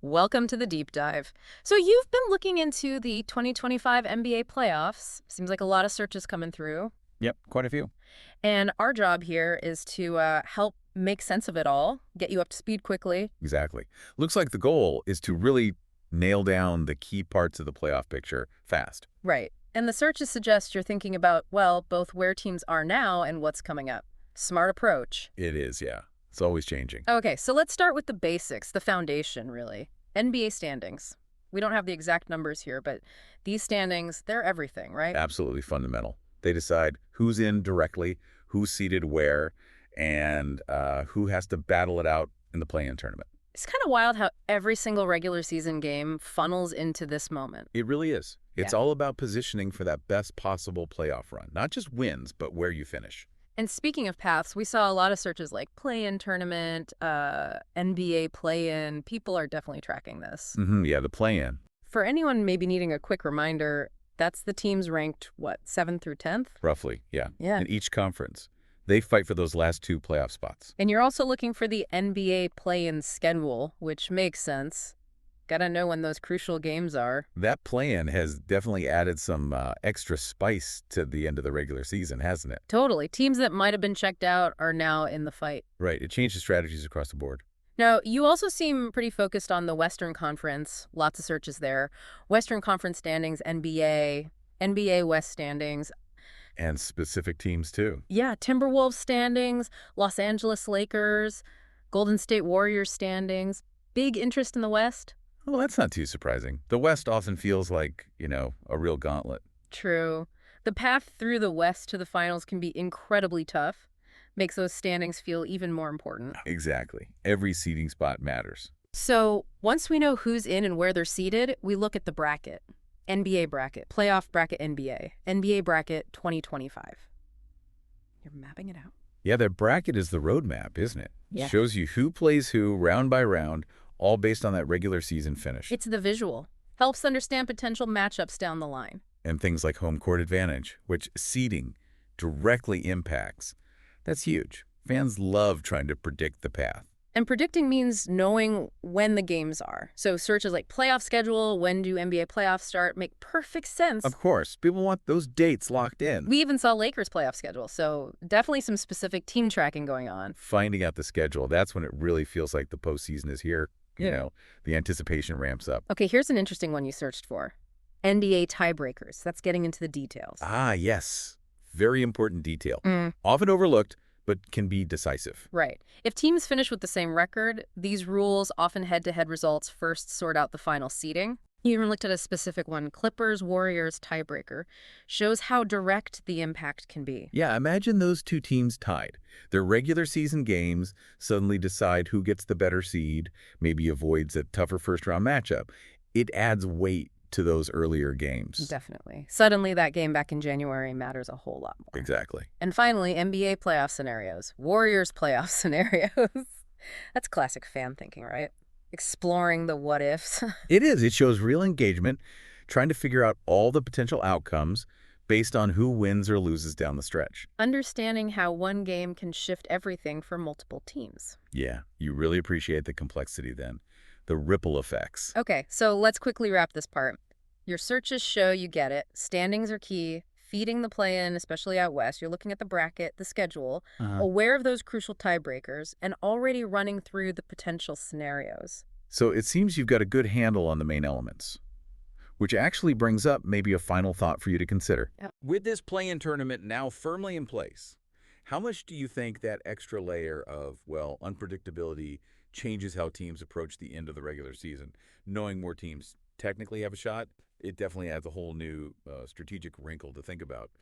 Welcome to the deep dive. So you've been looking into the 2025 NBA playoffs. Seems like a lot of searches coming through. Yep, quite a few. And our job here is to help make sense of it all, get you up to speed quickly. Exactly. Looks like the goal is to really nail down the key parts of the playoff picture fast. Right. And the searches suggest you're thinking about, well, both where teams are now and what's coming up. Smart approach. It is, yeah. It's always changing. Okay, so let's start with the basics, the foundation, really. NBA standings. We don't have the exact numbers here, but these standings, they're everything, right? Absolutely fundamental. They decide who's in directly, who's seated where, and who has to battle it out in the play-in tournament. It's kind of wild how every single regular season game funnels into this moment. It really is. It's Yeah. all about positioning for that best possible playoff run. Not just wins, but where you finish. And speaking of paths, we saw a lot of searches like play-in tournament, NBA play-in. People are definitely tracking this. Yeah, the play-in. For anyone maybe needing a quick reminder, that's the teams ranked, what, 7th through 10th? Roughly, yeah. Yeah. In each conference. They fight for those last two playoff spots. And you're also looking for the NBA play-in schedule, which makes sense. Gotta know when those crucial games are. That plan has definitely added some extra spice to the end of the regular season, hasn't it? Totally. Teams that might have been checked out are now in the fight. Right. It changed the strategies across the board. Now, you also seem pretty focused on the Western Conference. Lots of searches there. Western Conference standings, NBA, NBA West standings. And specific teams, too. Yeah, Timberwolves standings, Los Angeles Lakers, Golden State Warriors standings. Big interest in the West? Well, that's not too surprising. The West often feels like, a real gauntlet. True. The path through the West to the finals can be incredibly tough. Makes those standings feel even more important. Exactly. Every seeding spot matters. So once we know who's in and where they're seated, we look at the bracket. NBA bracket, playoff bracket NBA, NBA bracket 2025. You're mapping it out. Yeah, that bracket is the roadmap, isn't it? Yeah. Shows you who plays who, round by round, all based on that regular season finish. It's the visual. Helps understand potential matchups down the line. And things like home court advantage, which seeding directly impacts. That's huge. Fans love trying to predict the path. And predicting means knowing when the games are. So searches like playoff schedule, when do NBA playoffs start, make perfect sense. Of course, people want those dates locked in. We even saw Lakers playoff schedule, so definitely some specific team tracking going on. Finding out the schedule, that's when it really feels like the postseason is here. Yeah. The anticipation ramps up. Okay, here's an interesting one you searched for. NBA tiebreakers. That's getting into the details. Ah, yes. Very important detail. Mm. Often overlooked, but can be decisive. Right. If teams finish with the same record, these rules, often head-to-head results, first sort out the final seeding. You even looked at a specific one, Clippers, Warriors tiebreaker, shows how direct the impact can be. Yeah, imagine those two teams tied. Their regular season games suddenly decide who gets the better seed, maybe avoids a tougher first-round matchup. It adds weight to those earlier games. Definitely. Suddenly, that game back in January matters a whole lot more. Exactly. And finally, NBA playoff scenarios. Warriors playoff scenarios. That's classic fan thinking, right? Exploring the what-ifs. It is. It shows real engagement, trying to figure out all the potential outcomes based on who wins or loses down the stretch. Understanding how one game can shift everything for multiple teams. Yeah, you really appreciate the complexity then. The ripple effects. Okay, so let's quickly wrap this part. Your searches show you get it. Standings are key. Feeding the play-in, especially out west. You're looking at the bracket, the schedule, aware of those crucial tiebreakers, and already running through the potential scenarios. So it seems you've got a good handle on the main elements, which actually brings up maybe a final thought for you to consider. Yep. With this play-in tournament now firmly in place, how much do you think that extra layer of, unpredictability changes how teams approach the end of the regular season? Knowing more teams technically have a shot, it definitely adds a whole new strategic wrinkle to think about.